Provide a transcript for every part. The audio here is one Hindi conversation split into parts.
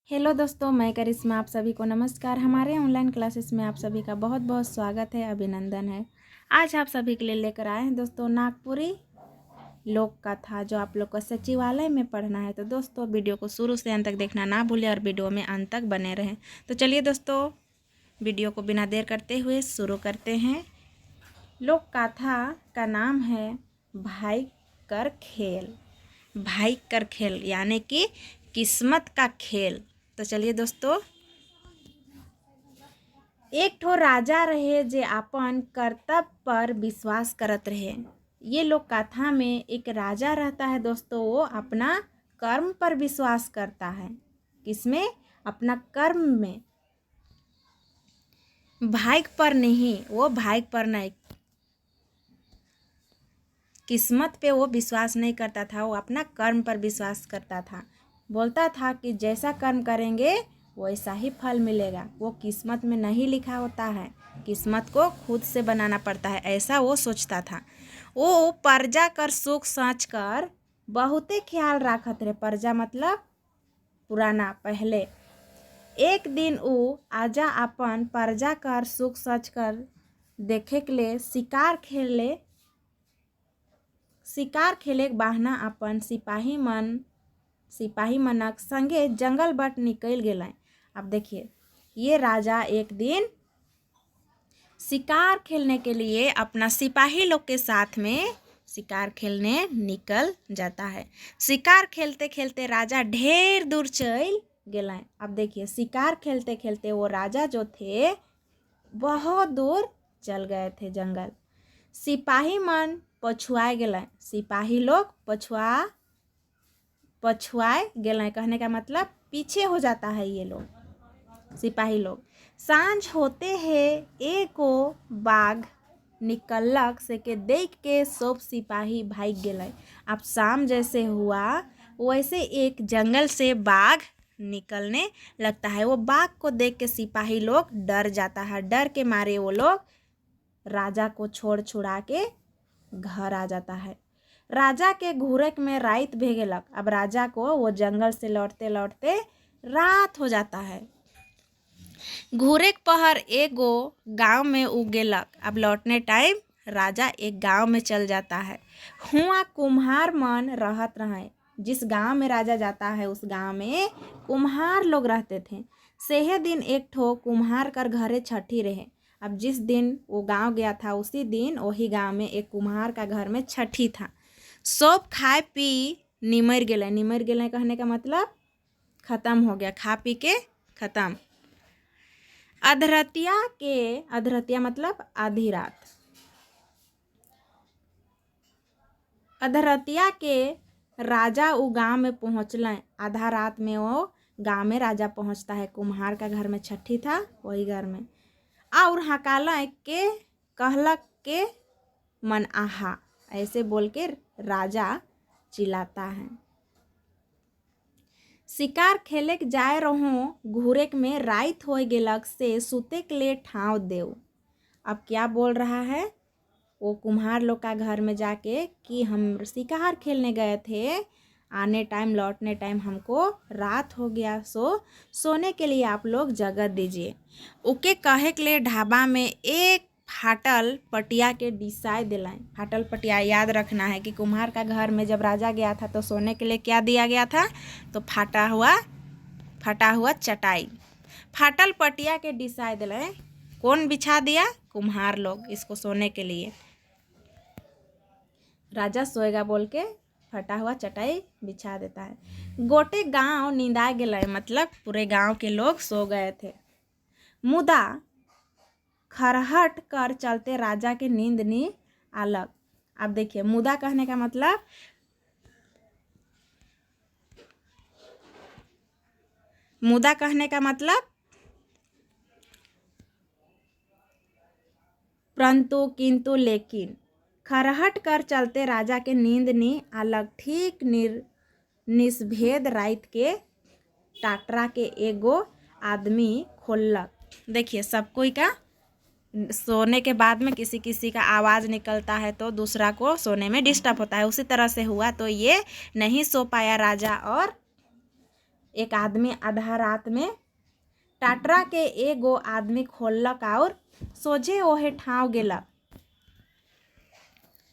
हेलो दोस्तों, मैं करिश्मा आप सभी को नमस्कार। हमारे ऑनलाइन क्लासेस में आप सभी का बहुत बहुत स्वागत है, अभिनंदन है। आज आप सभी के लिए लेकर आए हैं दोस्तों नागपुरी लोक कथा, जो आप लोग को सचिवालय में पढ़ना है। तो दोस्तों वीडियो को शुरू से अंत तक देखना ना भूलें और वीडियो में अंत तक बने रहें। तो चलिए दोस्तों, वीडियो को बिना देर करते हुए शुरू करते हैं। लोक कथा का नाम है भाई कर खेल। भाई कर खेल यानी कि किस्मत का खेल। तो चलिए दोस्तों, एक ठो राजा रहे जे अपन कर्तव्य पर विश्वास करत रहे। ये लोक कथा में एक राजा रहता है दोस्तों, वो अपना कर्म पर विश्वास करता है। किसमें? अपना कर्म में, भाग्य पर नहीं। वो भाग्य पर नहीं, किस्मत पे वो विश्वास नहीं करता था, वो अपना कर्म पर विश्वास करता था। बोलता था कि जैसा कर्म करेंगे वैसा ही फल मिलेगा। वो किस्मत में नहीं लिखा होता है, किस्मत को खुद से बनाना पड़ता है, ऐसा वो सोचता था। वो प्रजा कर सुख साँच कर बहुते ख्याल रखत रहे। प्रजा मतलब पुराना, पहले। एक दिन वो आजा अपन प्रजा कर सुख साँच कर देखे के लिए शिकार खेले बहाना अपन सिपाही मनक संगे जंगल बट निकल गए। अब देखिए, ये राजा एक दिन शिकार खेलने के लिए अपना सिपाही लोग के साथ में शिकार खेलने निकल जाता है। शिकार खेलते खेलते राजा ढेर दूर चल गए। अब देखिए, शिकार खेलते खेलते वो राजा जो थे बहुत दूर चल गए थे जंगल। सिपाही मन पछुआए गए। सिपाही लोग पछुआए गए, कहने का मतलब पीछे हो जाता है ये लोग, सिपाही लोग। सांझ होते हैं एको बाघ निकलक से के देख के सब सिपाही भाग गए। अब शाम जैसे हुआ वैसे एक जंगल से बाघ निकलने लगता है। वो बाघ को देख के सिपाही लोग डर जाता है। डर के मारे वो लोग राजा को छोड़ छुड़ा के घर आ जाता है। राजा के घूरक में रात भेगेलक। अब राजा को वो जंगल से लौटते लौटते रात हो जाता है। घूरक पहर एगो गांव में उगेलक। अब लौटने टाइम राजा एक गांव में चल जाता है। हुआ कुम्हार मन रहत रहे। जिस गांव में राजा जाता है उस गांव में कुम्हार लोग रहते थे। सेहे दिन एक ठो कुम्हार कर घरे छठी रहे। अब जिस दिन वो गांव गया था उसी दिन वही गांव में एक कुम्हार का घर में छठी था। सब खाए पी निमर गए। निमर गए कहने का मतलब खत्म हो गया, खा पी के खत्म। अधरतिया मतलब आधी रात। अधरतिया के राजा वो गांव में पहुँचल। आधा रात में वो गांव में राजा पहुँचता है। कुम्हार का घर में छठी था, वही घर में। और हकाला के कहलक के मन आहा, ऐसे बोल के राजा चिल्लाता है। शिकार खेले के जाए रहो घूरेक में रात हो गेलक से सुते के लिए ठाव देव। अब क्या बोल रहा है वो कुम्हार लोग का घर में जाके कि हम शिकार खेलने गए थे, आने टाइम लौटने टाइम हमको रात हो गया, सोने के लिए आप लोग जगह दीजिए। उके कहे के लिए ढाबा में एक फाटल पटिया के डिसाई दिलाएं। फाटल पटिया याद रखना है कि कुम्हार का घर में जब राजा गया था तो सोने के लिए क्या दिया गया था? तो फटा हुआ चटाई, फाटल पटिया के डिसाई दिलाएं। कौन बिछा दिया? कुम्हार लोग, इसको सोने के लिए। राजा सोएगा बोल के फटा हुआ चटाई बिछा देता है। गोटे गांव नींदा गए, मतलब पूरे गांव के लोग सो गए थे। मुदा खरहट कर चलते राजा के नींद नहीं आलक। अब देखिए, मुदा कहने का मतलब परंतु, किंतु, लेकिन। खरहट कर चलते राजा के नींद नहीं आलक। ठीक निस्भेद रात के टाटरा के एगो आदमी खोलक। देखिए, सब कोई का सोने के बाद में किसी किसी का आवाज़ निकलता है तो दूसरा को सोने में डिस्टर्ब होता है। उसी तरह से हुआ तो ये नहीं सो पाया राजा और एक आदमी आधा रात में टटरा के एगो आदमी खोललक और सोझे ओहे ठाव गेलक।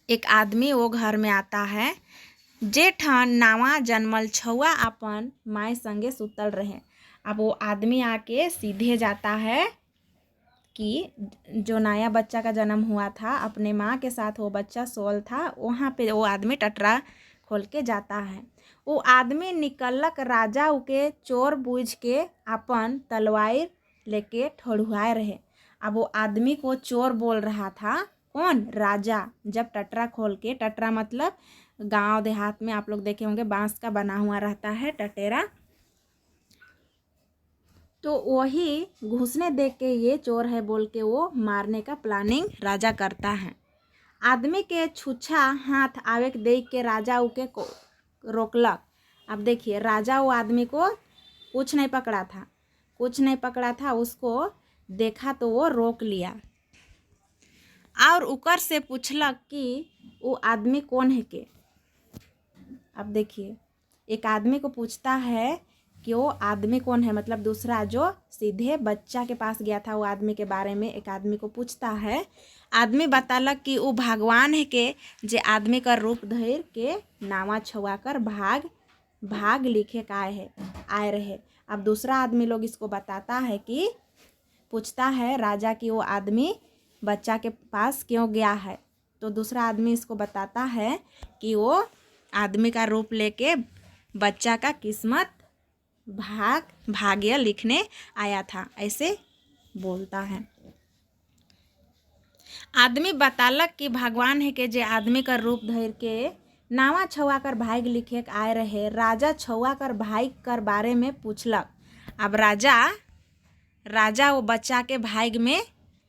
एक आदमी वो घर में आता है जे ठन नावा जन्मल छौआ अपन माय संगे सुतल रहे। अब वो आदमी आके सीधे जाता है कि जो नया बच्चा का जन्म हुआ था अपने माँ के साथ वो बच्चा सोल था, वहाँ पे वो आदमी टटरा खोल के जाता है। वो आदमी निकलक राजा उके चोर बूझ के अपन तलवार लेके ठड़ुआए रहे। अब वो आदमी को चोर बोल रहा था, कौन? राजा। जब टटरा खोल के, टटरा मतलब गांव देहात में आप लोग देखे होंगे बांस का बना हुआ रहता है टटेरा, तो वही घुसने देख के ये चोर है बोल के वो मारने का प्लानिंग राजा करता है। आदमी के छुच्छा हाथ आवे के देख के राजा उके को रोकलक। अब देखिए राजा वो आदमी को कुछ नहीं पकड़ा था, उसको देखा तो वो रोक लिया और उकर से पूछलक कि वो आदमी कौन है के। अब देखिए एक आदमी को पूछता है कि वो आदमी कौन है, मतलब दूसरा जो सीधे बच्चा के पास गया था वो आदमी के बारे में एक आदमी को पूछता है। आदमी बतालक कि वो भगवान है के जे आदमी का रूप धर के नावा छुआ कर भाग लिखे का आए रहे। अब दूसरा आदमी लोग इसको बताता है कि पूछता है राजा कि वो आदमी बच्चा के पास क्यों गया है, तो दूसरा आदमी इसको बताता है कि वो आदमी का रूप लेके बच्चा का किस्मत भाग्य लिखने आया था, ऐसे बोलता है। आदमी बतालक कि भगवान है के जे आदमी का रूप धर के नावा छुआ कर भाग लिखे आए रहे। राजा छुआ कर भाग कर बारे में पूछलक। अब राजा वो बच्चा के भाग में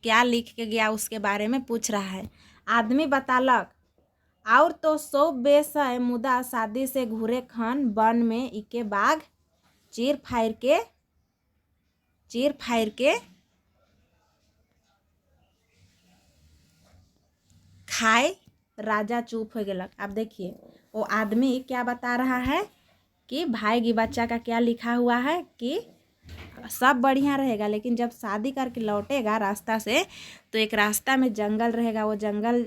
क्या लिख के गया उसके बारे में पूछ रहा है। आदमी बतालक और तो 100 बेस है, मुदा शादी से घूरे खन वन में इके बाघ चीर फायर के खाए। राजा चुप हो गया। अब देखिए वो आदमी क्या बता रहा है कि भाई की बच्चा का क्या लिखा हुआ है कि सब बढ़िया रहेगा, लेकिन जब शादी करके लौटेगा रास्ता से तो एक रास्ता में जंगल रहेगा, वो जंगल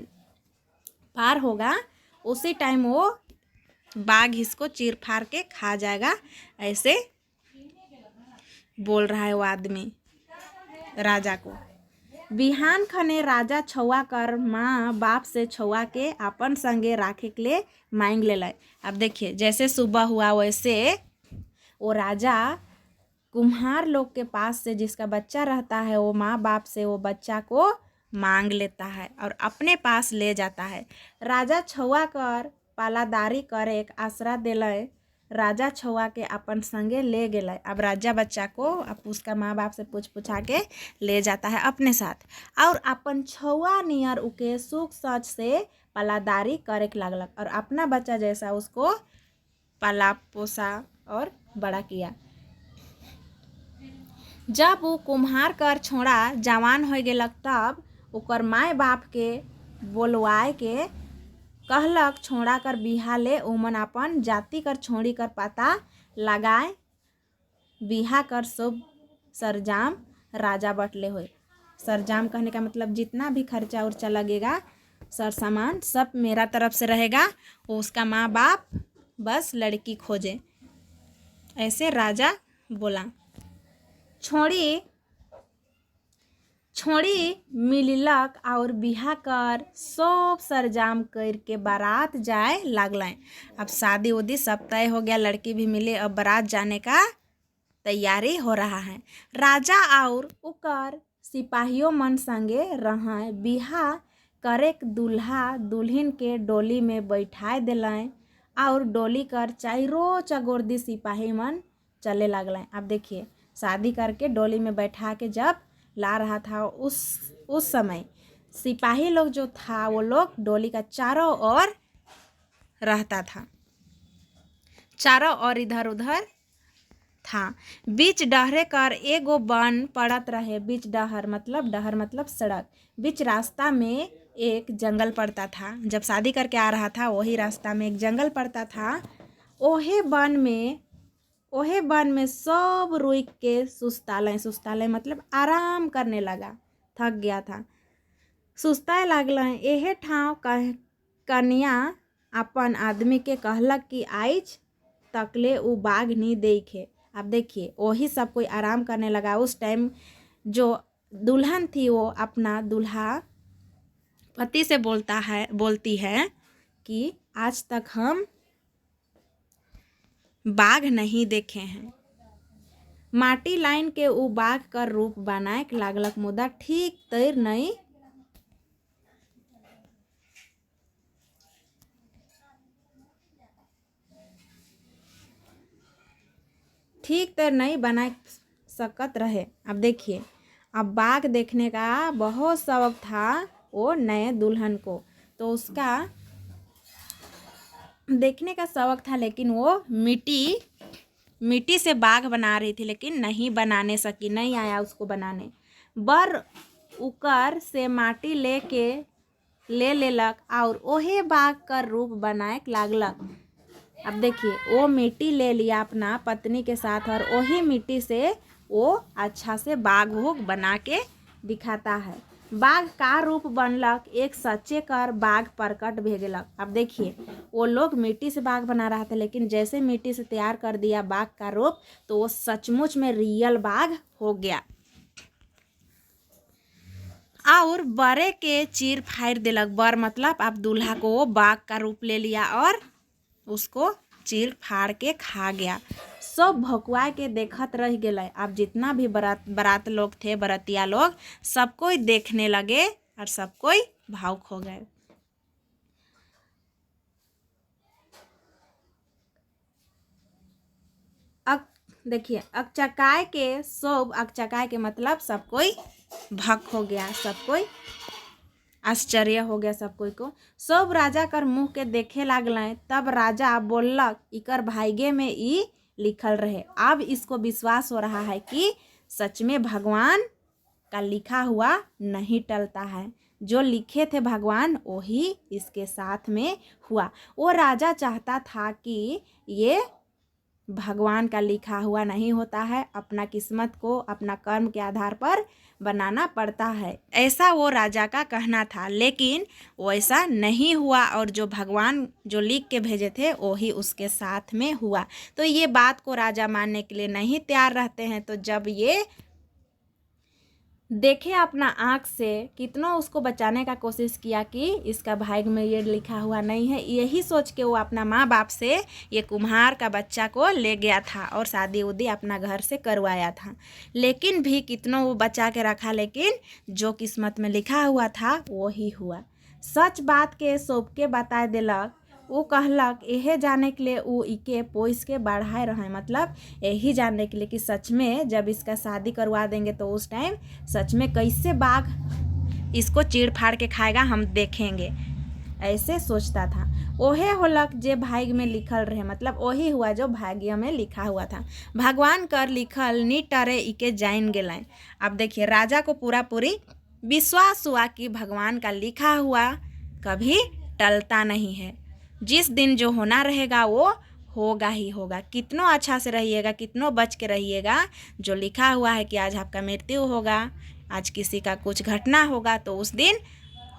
पार होगा, उसी टाइम वो बाघ इसको चीर फाड़ के खा जाएगा, ऐसे बोल रहा है वो आदमी राजा को। बिहान खने राजा छुआ कर माँ बाप से छुआ के अपन संगे राखे के लिए मांग ले लाए। अब देखिए जैसे सुबह हुआ वैसे वो राजा कुम्हार लोग के पास से जिसका बच्चा रहता है वो माँ बाप से वो बच्चा को मांग लेता है और अपने पास ले जाता है। राजा छुआ कर पालादारी कर एक आसरा दिलय, राजा छुआ के अपन संगे ले गए। अब राजा बच्चा को अब उसका माँ बाप से पूछा के ले जाता है अपने साथ और अपन छुआ नियर उके सुख सच से पालादारी करे लगलक और अपना बच्चा जैसा उसको पाला पोसा और बड़ा किया। जब वो कुम्हार कर छोड़ा जवान हो गेलक तब ओकर माय बाप के बोलवाए के कहलक छोड़ा कर बिहा ले, उमन अपन जाति कर छोड़ी कर पता लगाए बिहा कर सब सरजाम राजा बटले हुए। सरजाम कहने का मतलब जितना भी खर्चा उर्चा लगेगा सर सामान सब मेरा तरफ से रहेगा, उसका माँ बाप बस लड़की खोजे, ऐसे राजा बोला। छोड़ी मिललक और बिहा कर सब सरजाम करके बारात जाए लगलें। अब शादी उदी सब तय हो गया, लड़की भी मिले, अब बारात जाने का तैयारी हो रहा है। राजा और उकर सिपाहियों मन संगे रहे बिहा करे दूल्हा दुल्हन के डोली में बैठाए दिलें और डोली कर चारों चगोर्दी सिपाही मन चले लगलें। अब देखिए शादी करके डोली में बैठा के जब ला रहा था उस समय सिपाही लोग जो था वो लोग डोली का चारों ओर रहता था, चारों ओर इधर उधर था। बीच डहरे कर एगो बन पड़त रहे। बीच डहर मतलब सड़क, बीच रास्ता में एक जंगल पड़ता था। जब शादी करके आ रहा था वही रास्ता में एक जंगल पड़ता था। ओहे बन में ओहे बन में सब रुक के सुस्तालय, सुस्तालय मतलब आराम करने लगा, थक गया था। सुस्ताए लागल। एहे ठाव कन्या अपन आदमी के कहलक कि आइज तकले उ बाघ नहीं देखे। अब देखिए वही सब कोई आराम करने लगा। उस टाइम जो दुल्हन थी वो अपना दूल्हा पति से बोलती है कि आज तक हम बाघ नहीं देखे हैं। माटी लाइन के उ बाघ का रूप बनाए लागलक, मुदा ठीक तैर नहीं बना सकत रहे। अब देखिए अब बाघ देखने का बहुत शौक था वो नए दुल्हन को, तो उसका देखने का शौक था, लेकिन वो मिट्टी से बाघ बना रही थी, लेकिन नहीं बनाने सकी, नहीं आया उसको बनाने। बर उकर से माटी ले लेलक और ओहे बाघ का रूप बनाए लागलक। अब देखिए वो मिट्टी ले लिया अपना पत्नी के साथ और वही मिट्टी से वो अच्छा से बाघ बना के दिखाता है। बाघ का रूप बनलक, एक सच्चे कर बाघ प्रकट भेजलक। अब देखिए वो लोग मिट्टी से बाघ बना रहा था, लेकिन जैसे मिट्टी से तैयार कर दिया बाघ का रूप, तो वो सचमुच में रियल बाघ हो गया और बड़े के चीर फाड़ दिलक। बर मतलब अब दूल्हा को वो बाघ का रूप ले लिया और उसको चीर फाड़ के खा गया। सब भकुआ के देखत रह गए। अब जितना भी बारात लोग थे, बरतिया लोग, सब कोई देखने लगे और सब कोई भावुक हो गए। देखिए अकचकाए के मतलब सब कोई भक हो गया, सब कोई आश्चर्य हो गया सब कोई को। सब राजा कर मुँह के देखे लागल। तब राजा बोलक इकर भाग्य में ई लिखल रहे। अब इसको विश्वास हो रहा है कि सच में भगवान का लिखा हुआ नहीं टलता है। जो लिखे थे भगवान वही इसके साथ में हुआ। वो राजा चाहता था कि ये भगवान का लिखा हुआ नहीं होता है, अपना किस्मत को अपना कर्म के आधार पर बनाना पड़ता है, ऐसा वो राजा का कहना था। लेकिन वैसा नहीं हुआ और जो भगवान जो लिख के भेजे थे वही उसके साथ में हुआ। तो ये बात को राजा मानने के लिए नहीं तैयार रहते हैं। तो जब ये देखे अपना आँख से, कितनों उसको बचाने का कोशिश किया कि इसका भाग्य में ये लिखा हुआ नहीं है, यही सोच के वो अपना माँ बाप से ये कुम्हार का बच्चा को ले गया था और शादी उदी अपना घर से करवाया था। लेकिन भी कितनों वो बचा के रखा, लेकिन जो किस्मत में लिखा हुआ था वही हुआ। सच बात के सबके बता दिलक। वो कहलक यह जाने के लिए वो इके पोइस के बढ़ाए रहे, मतलब यही जानने के लिए कि सच में जब इसका शादी करवा देंगे तो उस टाइम सच में कैसे बाघ इसको चीड़ फाड़ के खाएगा हम देखेंगे, ऐसे सोचता था। ओहे होलक जे भाग्य में लिखल रहे, मतलब वही हुआ जो भाग्य में लिखा हुआ था। भगवान कर लिखल नी टरे इके जान गेलें। अब देखिए राजा को पूरी विश्वास हुआ कि भगवान का लिखा हुआ कभी टलता नहीं है। जिस दिन जो होना रहेगा वो होगा ही होगा। कितनों अच्छा से रहिएगा, कितनों बच के रहिएगा। जो लिखा हुआ है कि आज आपका मृत्यु होगा, आज किसी का कुछ घटना होगा, तो उस दिन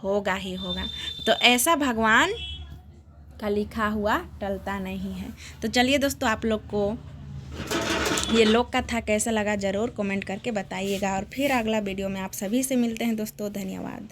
होगा ही होगा। तो ऐसा भगवान का लिखा हुआ टलता नहीं है। तो चलिए दोस्तों, आप लोग को ये लोक कथा कैसा लगा ज़रूर कमेंट करके बताइएगा और फिर अगला वीडियो में आप सभी से मिलते हैं दोस्तों। धन्यवाद।